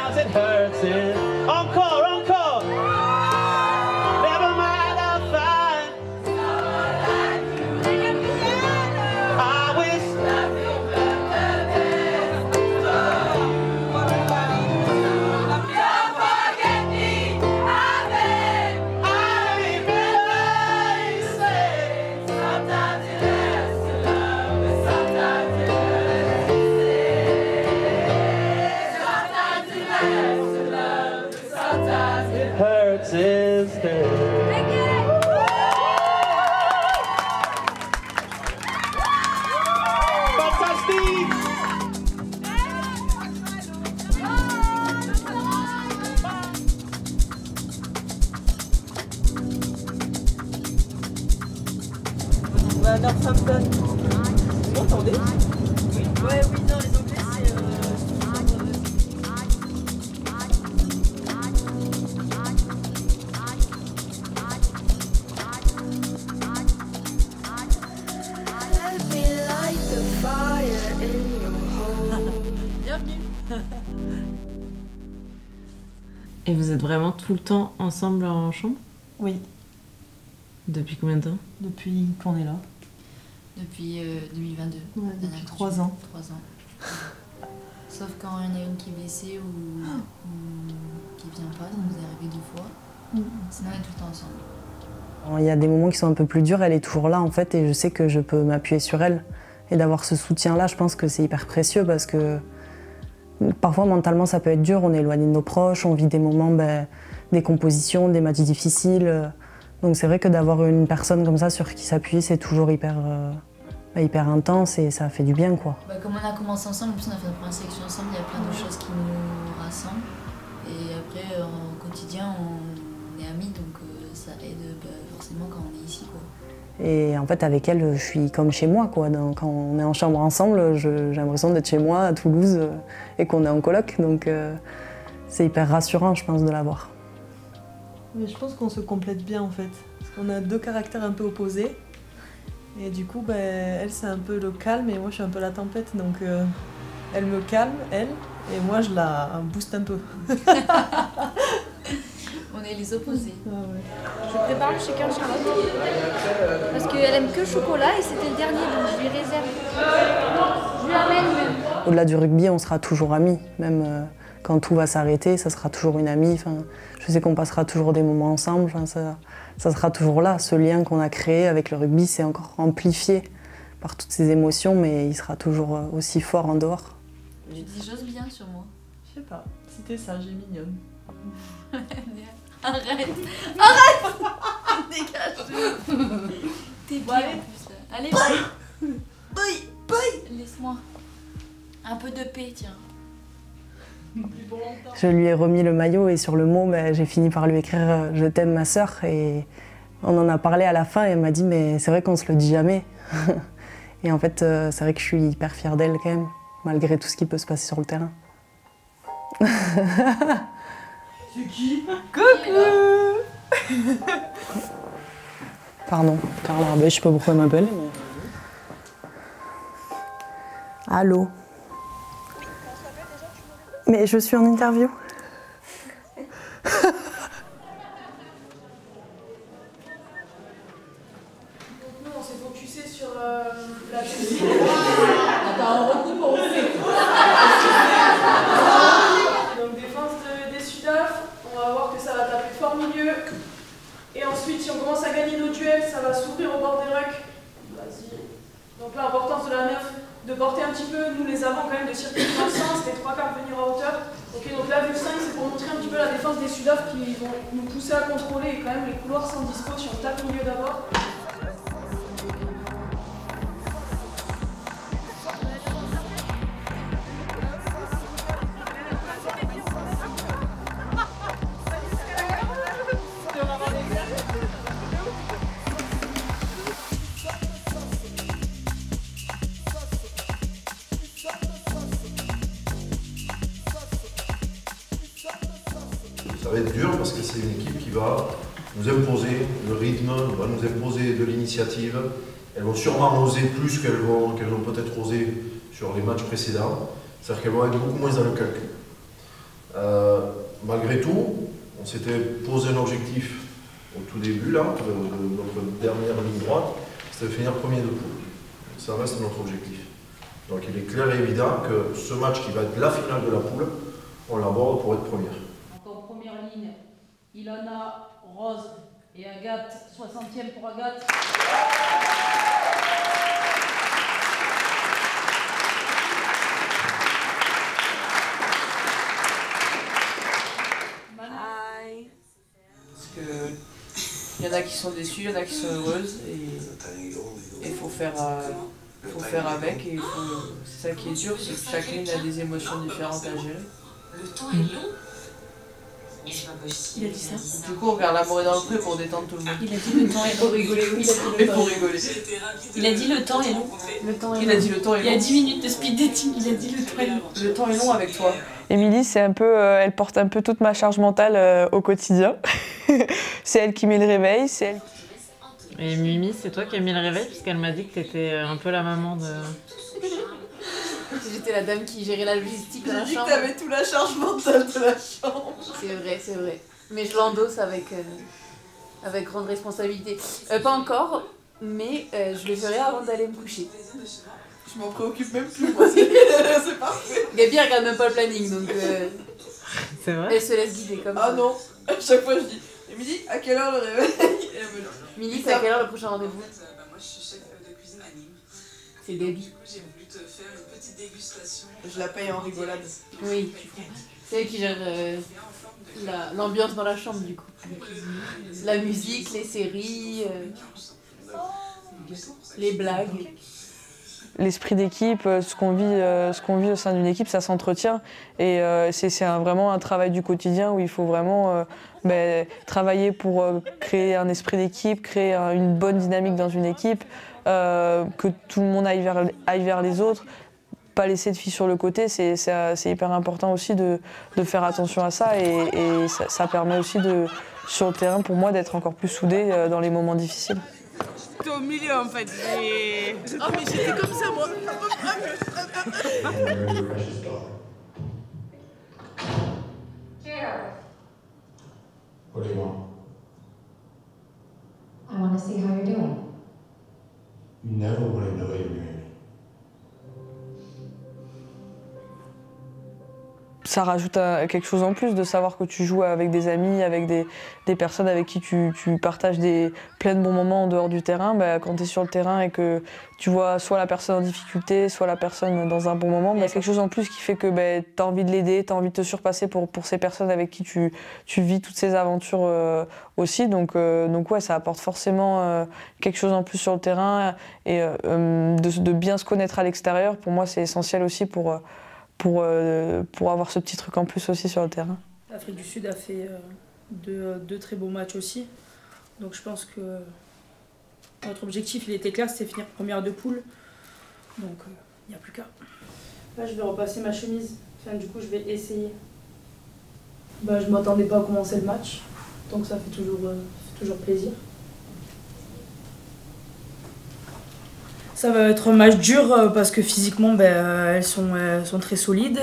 sometimes it hurts it. Encore, encore. Never mind, I'll find someone like you. I wish nothing but the best for you. Don't forget me, I beg. I remember you say sometimes it hurts to love, but sometimes it hurts to stay. Sometimes it hurts to stay. Fantastique! On va à Northampton. Vous m'entendez? Oui. Ouais, oui, non, les Anglais, c'est... Bienvenue. Et vous êtes vraiment tout le temps ensemble en chambre? Oui, Depuis combien de temps? depuis qu'on est là. Depuis 2022. Ouais, depuis 3 ans. 3 ans. Sauf quand il y en a une qui est blessée ou qui vient pas, ça nous est arrivé 2 fois. Sinon, on est tout le temps ensemble. Il y a des moments qui sont un peu plus durs, elle est toujours là en fait et je sais que je peux m'appuyer sur elle. Et d'avoir ce soutien-là, je pense que c'est hyper précieux parce que parfois mentalement ça peut être dur, on est éloigné de nos proches, on vit des moments, des compositions, des matchs difficiles. Donc c'est vrai que d'avoir une personne comme ça sur qui s'appuyer, c'est toujours hyper intense et ça fait du bien quoi. Comme on a commencé ensemble, en plus on a fait notre première sélection ensemble, il y a plein de choses qui nous rassemblent. Et après, au quotidien, on est amis, donc ça aide forcément quand on est ici, quoi. Et en fait avec elle, je suis comme chez moi quoi. Quand on est en chambre ensemble, j'ai l'impression d'être chez moi à Toulouse et qu'on est en coloc. Donc c'est hyper rassurant je pense de l'avoir. Mais je pense qu'on se complète bien en fait. Parce qu'on a 2 caractères un peu opposés. Et du coup, elle c'est un peu le calme et moi je suis un peu la tempête. Donc elle me calme, elle, et moi je la booste un peu. On est les opposés. Ah ouais. Je prépare le shaker de Charlotte parce qu'elle aime que le chocolat et c'était le dernier donc je lui réserve. Je lui amène même. Au-delà du rugby, on sera toujours amis. Même quand tout va s'arrêter, ça sera toujours une amie. Enfin, je sais qu'on passera toujours des moments ensemble. Enfin, ça sera toujours là. Ce lien qu'on a créé avec le rugby, c'est encore amplifié par toutes ces émotions, mais il sera toujours aussi fort en dehors. Tu dis j'ose bien sur moi. Je sais pas, c'était ça, j'ai mignonne. Arrête. Dégage. T'es bien en plus là. Allez, bye. Laisse-moi. Un peu de paix, tiens. Je lui ai remis le maillot et sur le mot, j'ai fini par lui écrire « Je t'aime ma sœur » et on en a parlé à la fin et elle m'a dit « Mais c'est vrai qu'on se le dit jamais ». Et en fait, c'est vrai que je suis hyper fière d'elle quand même, malgré tout ce qui peut se passer sur le terrain. C'est qui? Coucou. Pardon, Carla, je sais pas pourquoi elle m'appelle. Mais... Allô? Mais je suis en interview. Nous, on s'est focusé sur la cuisine. Attends, on recoupe, on refait. Donc défense des Sudaf, on va voir que ça va taper fort milieu. Et ensuite, si on commence à gagner nos duels, ça va s'ouvrir au bord des rucks. Vas-y. Donc l'importance de la 9, de porter un petit peu, nous les avants quand même, de circuler dans le sens, les 3 quarts venir à hauteur. Ok, donc là, vue 5, c'est pour montrer un petit peu la défense des Sudaf qui vont nous pousser à contrôler et quand même les couloirs sans dispo si on tape milieu d'abord. Ça va être dur parce que c'est une équipe qui va nous imposer le rythme, va nous imposer de l'initiative. Elles vont sûrement oser plus qu'elles ont peut-être osé sur les matchs précédents. C'est-à-dire qu'elles vont être beaucoup moins dans le calcul. malgré tout, on s'était posé un objectif au tout début, là, de notre dernière ligne droite, c'était de finir premier de poule. Ça reste notre objectif. Donc il est clair et évident que ce match qui va être la finale de la poule, on l'aborde pour être première. Encore première ligne, Ilana, Rose et Agathe, 60e pour Agathe. Parce que il y en a qui sont déçus, il y en a qui sont heureuses et il faut faire avec et c'est ça qui est dur, c'est que chacune a des émotions différentes à gérer. Le temps est long. Mais c'est pas possible. Il a dit ça. Du coup on regarde L'amour est dans le pré pour détendre tout le monde. Il a dit le temps est long. Pour rigoler, oui. Et pour rigoler. Il a dit le temps est long. Le temps est long. Il a dit le temps est long. Il y a 10 minutes de speed dating, il a dit le temps est long. Le temps est long avec toi. Émilie, c'est un peu, elle porte un peu toute ma charge mentale au quotidien. C'est elle qui met le réveil, c'est elle. Et Mimi, c'est toi qui as mis le réveil puisqu'elle m'a dit que t'étais un peu la maman de... J'étais la dame qui gérait la logistique de la chambre. J'ai dit que t'avais toute la charge mentale de la chambre. C'est vrai, c'est vrai. Mais je l'endosse avec grande responsabilité. Pas encore, mais je le ferai avant d'aller me coucher. Je m'en préoccupe même plus, moi. C'est parfait. Gabi elle regarde même pas le planning, donc C'est vrai? elle se laisse guider comme ça. Ah non, à chaque fois je dis Émilie, à quelle heure le réveil? Midi, c'est à quelle heure le prochain rendez-vous? Moi je suis chef de cuisine à Nîmes. C'est Gabi. J'ai voulu te faire une petite dégustation. Je la paye en rigolade. Oui, c'est elle qui gère l'ambiance dans la chambre du coup. La musique, les séries, les blagues. L'esprit d'équipe, ce qu'on vit au sein d'une équipe, ça s'entretient. Et c'est vraiment un travail du quotidien où il faut vraiment travailler pour créer un esprit d'équipe, créer une bonne dynamique dans une équipe, que tout le monde aille vers les autres, pas laisser de filles sur le côté. C'est hyper important aussi de faire attention à ça. Et ça permet aussi, sur le terrain, pour moi, d'être encore plus soudés dans les moments difficiles. J'étais au milieu en fait. Oh mais j'étais comme ça moi. What do you want? I want to see how you're doing. You never want to know how you're doing. Ça rajoute quelque chose en plus de savoir que tu joues avec des amis, avec des personnes avec qui tu partages plein de bons moments en dehors du terrain. Quand tu es sur le terrain et que tu vois soit la personne en difficulté, soit la personne dans un bon moment, il y a quelque chose en plus qui fait que tu as envie de l'aider, tu as envie de te surpasser pour ces personnes avec qui tu vis toutes ces aventures aussi. Donc ouais, ça apporte forcément quelque chose en plus sur le terrain et de bien se connaître à l'extérieur. Pour moi, c'est essentiel aussi pour avoir ce petit truc en plus aussi sur le terrain. L'Afrique du Sud a fait deux très beaux matchs aussi. Donc je pense que notre objectif, il était clair, c'était finir première de poule. Donc il n'y a plus qu'à. Là, je vais repasser ma chemise. Enfin, du coup, je vais essayer. Je ne m'attendais pas à commencer le match. Donc ça fait toujours plaisir. Ça va être un match dur parce que physiquement, elles sont très solides,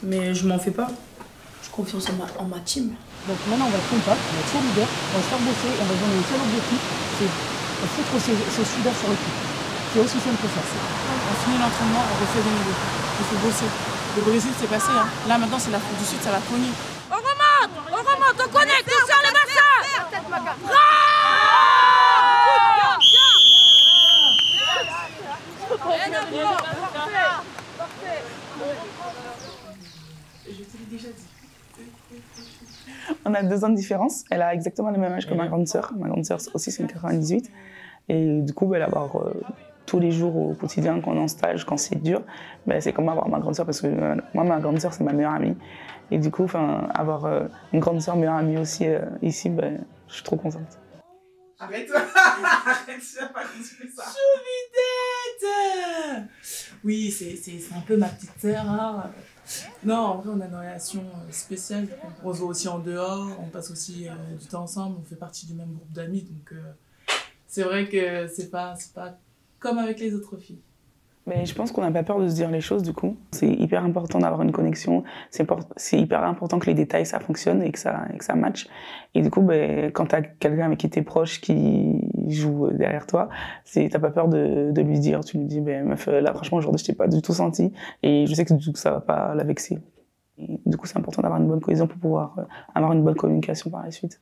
mais je m'en fais pas. J'ai confiance en ma team. Donc maintenant, on va être compact, on va être solidaire, on va se faire bosser, on va se donner un seul objectif, c'est foutre ces solidaires sur l'équipe. C'est aussi simple que ça. On finit l'entraînement, on refait des nouveaux. Il faut bosser. Le Brésil, c'est passé. Hein. Là, maintenant, c'est l'Afrique du Sud, ça va cogner. On remonte, on connecte sur les bassins. On a 2 ans de différence. Elle a exactement le même âge que ma grande sœur. Ma grande sœur aussi, c'est une 98. Et du coup, avoir tous les jours au quotidien, quand on est en stage, quand c'est dur, c'est comme avoir ma grande sœur, parce que moi, ma grande sœur, c'est ma meilleure amie. Et du coup, avoir une grande sœur, meilleure amie aussi ici, je suis trop contente. Arrête, arrête, tu n'as pas continué ça. Chouvidette. Oui, c'est un peu ma petite sœur. Hein. Non, en vrai, on a une relation spéciale. On se voit aussi en dehors, on passe aussi du temps ensemble, on fait partie du même groupe d'amis. Donc, c'est vrai que c'est pas comme avec les autres filles. Mais je pense qu'on n'a pas peur de se dire les choses du coup. C'est hyper important d'avoir une connexion, c'est hyper important que les détails ça fonctionne et que ça matche. Et du coup, quand t'as quelqu'un avec qui t'es proche qui joue derrière toi, t'as pas peur de lui dire, tu lui dis meuf là franchement aujourd'hui je t'ai pas du tout senti et je sais que du coup ça va pas la vexer. Et du coup c'est important d'avoir une bonne cohésion pour pouvoir avoir une bonne communication par la suite.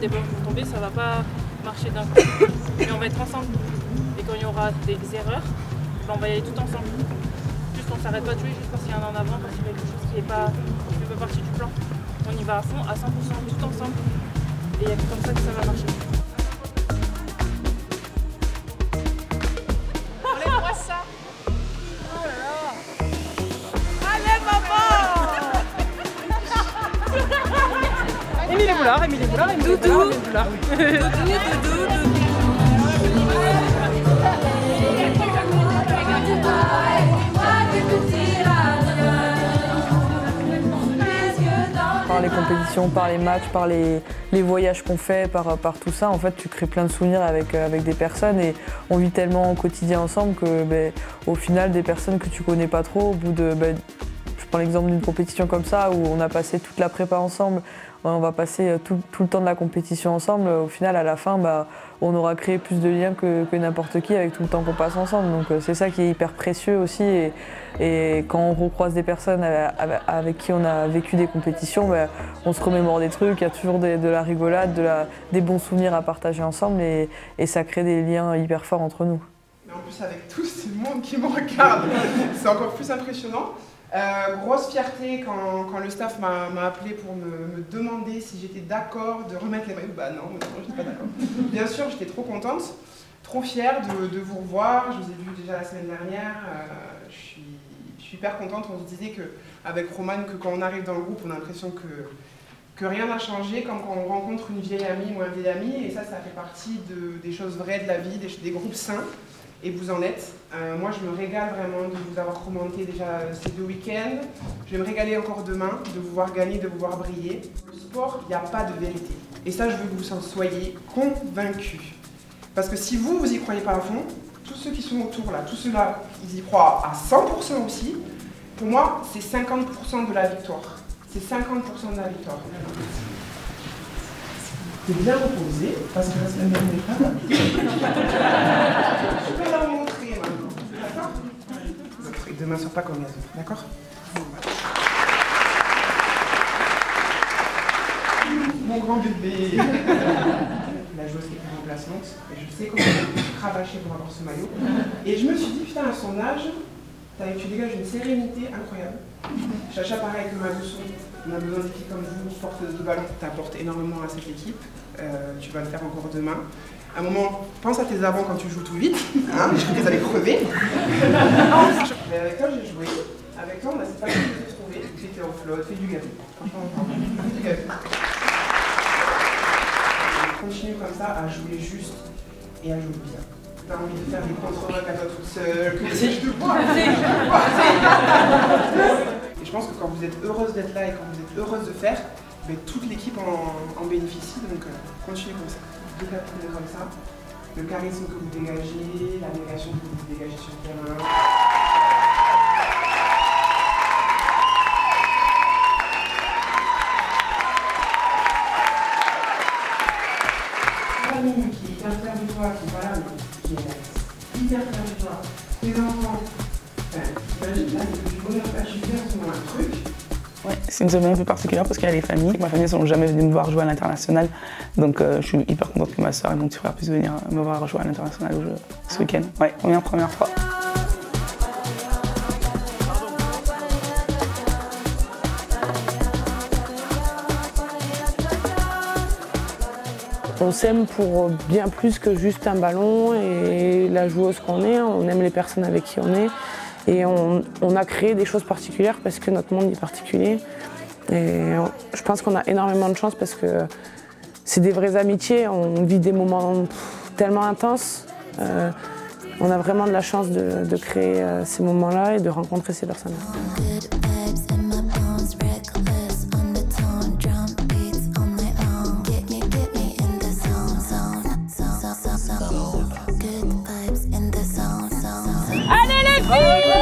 Des blocs qui vont tomber, ça va pas marcher d'un coup, mais on va être ensemble. Et quand il y aura des erreurs, on va y aller tout ensemble. Juste on s'arrête pas de jouer juste parce qu'il y en a en avant, parce qu'il y a quelque chose qui fait pas partie du plan. On y va à fond, à 100%, tout ensemble. Et il y a comme ça que ça va marcher. Enlève-moi ça. Oh là là. Allez maman. Émile Boulard, Émile Boulard, Émile Boulard, Émile Boulard. Par les compétitions, par les matchs, par les voyages qu'on fait, par tout ça, en fait, tu crées plein de souvenirs avec des personnes et on vit tellement au quotidien ensemble que, au final, des personnes que tu connais pas trop, au bout de, je prends l'exemple d'une compétition comme ça où on a passé toute la prépa ensemble. On va passer tout le temps de la compétition ensemble. Au final, à la fin, on aura créé plus de liens que n'importe qui avec tout le temps qu'on passe ensemble. Donc c'est ça qui est hyper précieux aussi. Et quand on recroise des personnes avec qui on a vécu des compétitions, on se remémore des trucs. Il y a toujours de la rigolade, des bons souvenirs à partager ensemble. Et ça crée des liens hyper forts entre nous. Mais en plus, avec tout ce monde qui me regarde, c'est encore plus impressionnant. Grosse fierté quand le staff m'a appelé pour me demander si j'étais d'accord de remettre les maillots. Bah non, j'étais pas d'accord. Bien sûr, j'étais trop contente, trop fière de vous revoir. Je vous ai vu déjà la semaine dernière. Je suis hyper contente. On se disait qu'avec Romane, que quand on arrive dans le groupe, on a l'impression que rien n'a changé, comme quand on rencontre une vieille amie ou un vieil ami. Et ça fait partie des choses vraies de la vie, des groupes sains. Et vous en êtes. Moi, je me régale vraiment de vous avoir commenté déjà ces 2 week-ends. Je vais me régaler encore demain de vous voir gagner, de vous voir briller. Le sport, il n'y a pas de vérité. Et ça, je veux que vous en soyez convaincus. Parce que si vous y croyez pas à fond, tous ceux qui sont autour là, tous ceux-là, ils y croient à 100% aussi. Pour moi, c'est 50% de la victoire. C'est 50% de la victoire. C'est bien reposé, parce que la semaine dernière, je peux la montrer maintenant. D'accord? Demain, ne sort pas comme les autres. D'accord? Mon grand bébé. La joueuse qui est remplaçante. Et je sais comment elle a cravaché pour avoir ce maillot. Et je me suis dit, putain, à son âge, tu dégages une sérénité incroyable. Chacha, pareil que Madouson. On a besoin d'équipes comme vous, porteuses de ballon, tu apportes énormément à cette équipe. Tu vas le faire encore demain. À un moment, pense à tes avants quand tu joues tout vite. Hein, je crois qu'ils allaient crever. Mais avec toi, j'ai joué. Avec toi, on a cette façon de se trouver. Tu étais en flotte, fais du gâteau. Franchement, fais du gâteau. Continue comme ça à jouer juste et à jouer bien. T'as envie de faire des contre-rocs à toi toute seule. Je te vois. Et je pense que quand vous êtes heureuse d'être là et quand vous êtes heureuse de faire, toute l'équipe en bénéficie, donc continuez comme ça. Décapitez comme ça. Le charisme que vous dégagez, l'abnégation que vous dégagez sur le terrain. Famille qui est hyper fière de toi, qui est pas là, mais qui est hyper fière de toi. Tes enfants, imagine là, du bonheur, je suis fière de un truc. Ouais, c'est une semaine un peu particulière parce qu'il y a les familles. Ma famille ne sont jamais venus me voir jouer à l'international. Donc je suis hyper contente que ma soeur et mon petit frère puissent venir me voir jouer à l'international ce week-end. Ouais, première fois. On s'aime pour bien plus que juste un ballon et la joueuse qu'on est. On aime les personnes avec qui on est. Et on a créé des choses particulières parce que notre monde est particulier. Et je pense qu'on a énormément de chance parce que c'est des vraies amitiés. On vit des moments tellement intenses. On a vraiment de la chance de créer ces moments-là et de rencontrer ces personnes-là. Allez les filles!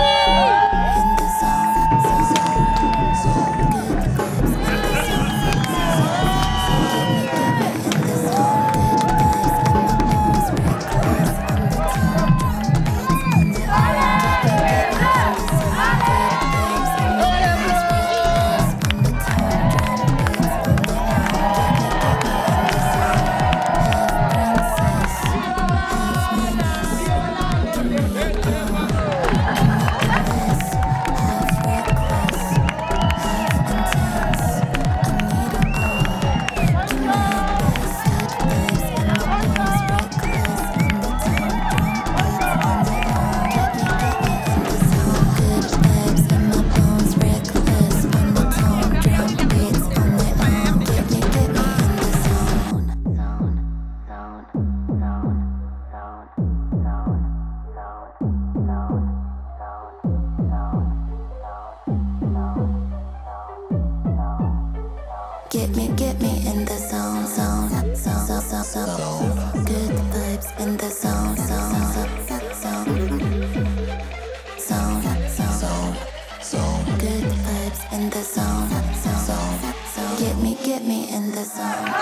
Get me in the zone, zone, zone, zone, zone. Good vibes in the zone, zone, zone, zone, zone. Good vibes in the zone, zone, zone. Get me in the zone.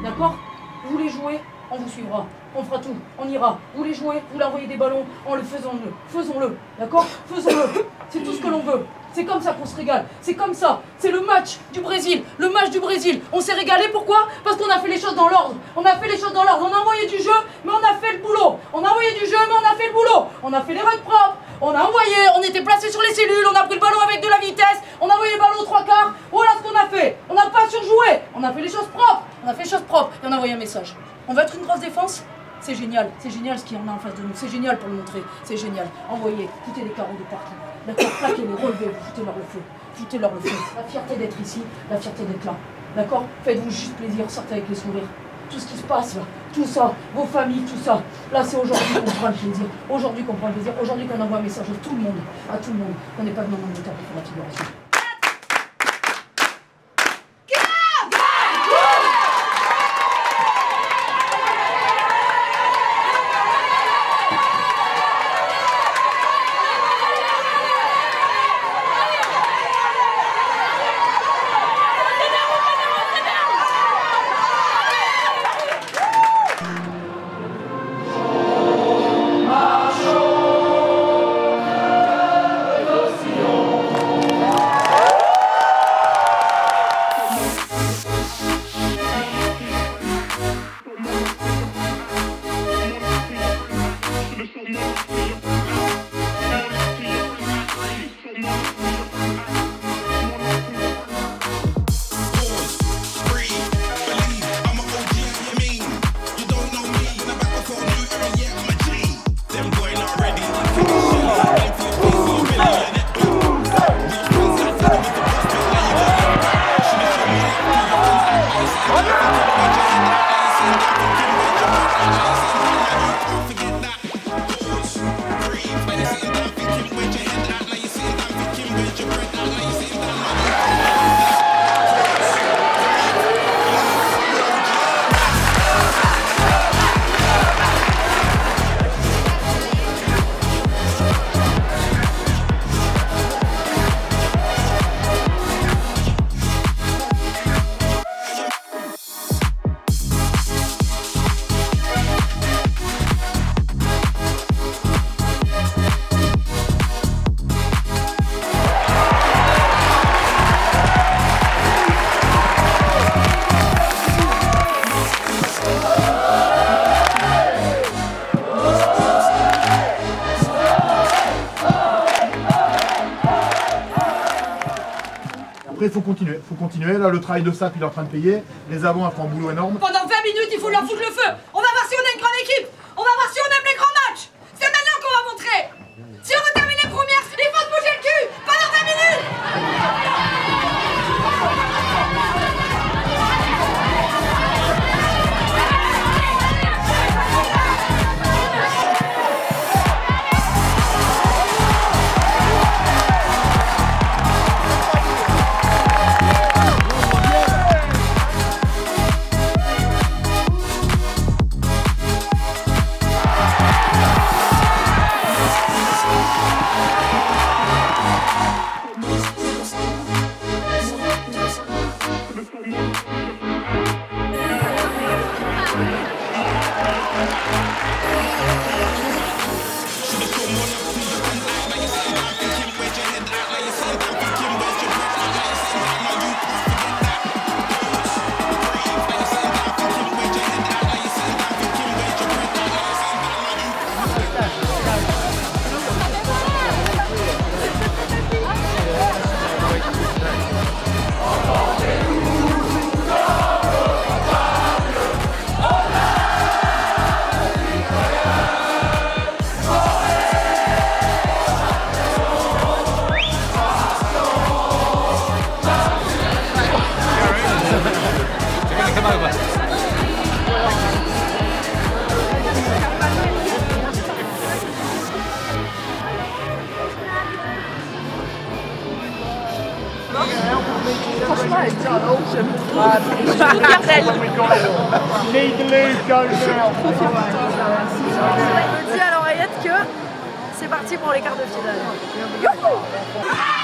D'accord? Vous voulez jouer, on vous suivra, on fera tout, on ira. Vous voulez jouer, vous voulez envoyer des ballons, faisons-le, d'accord? Faisons-le, c'est tout ce que l'on veut. C'est comme ça qu'on se régale, c'est comme ça. C'est le match du Brésil, On s'est régalé, pourquoi? Parce qu'on a fait les choses dans l'ordre. On a fait les choses dans l'ordre, on a envoyé du jeu, mais on a fait le boulot. On a envoyé du jeu, mais on a fait le boulot. On a fait les rugs propres, on a envoyé, on était placé sur les cellules, on a pris le ballon avec de la vitesse, on a envoyé le ballon aux 3/4. Voilà ce qu'on a fait. On n'a pas surjoué, on a fait les choses propres. On a fait les choses propres et on a envoyé un message. On veut être une grosse défense? C'est génial ce qu'il y en a en face de nous. C'est génial pour le montrer, c'est génial. Envoyez, foutez des carreaux de partout. D'accord, plaquez-les, relevez-les, foutez-leur le feu. Foutez-leur le feu. La fierté d'être ici, la fierté d'être là. D'accord? Faites-vous juste plaisir, sortez avec les sourires. Tout ce qui se passe là, tout ça, vos familles, tout ça. Là, c'est aujourd'hui qu'on prend le plaisir. Aujourd'hui qu'on prend le plaisir. Aujourd'hui qu'on envoie un message à tout le monde. On n'est pas de en Angleterre pour faire la figuration. Marchons, après, il faut continuer. Là, le travail de SAP, il est en train de payer. Les avants, elles font un boulot énorme. Pendant 20 minutes, il faut leur foutre le feu. On va voir si on a une grande équipe. On va voir si on aime les grands matchs. C'est maintenant qu'on va montrer. Si on veut terminer première, il faut se bouger le cul pendant 20 minutes. Franchement, elle est bien, j'aime trop. Surtout Gardel. Je me dis à l'oreillette que c'est parti pour les quarts de finale. Youhou!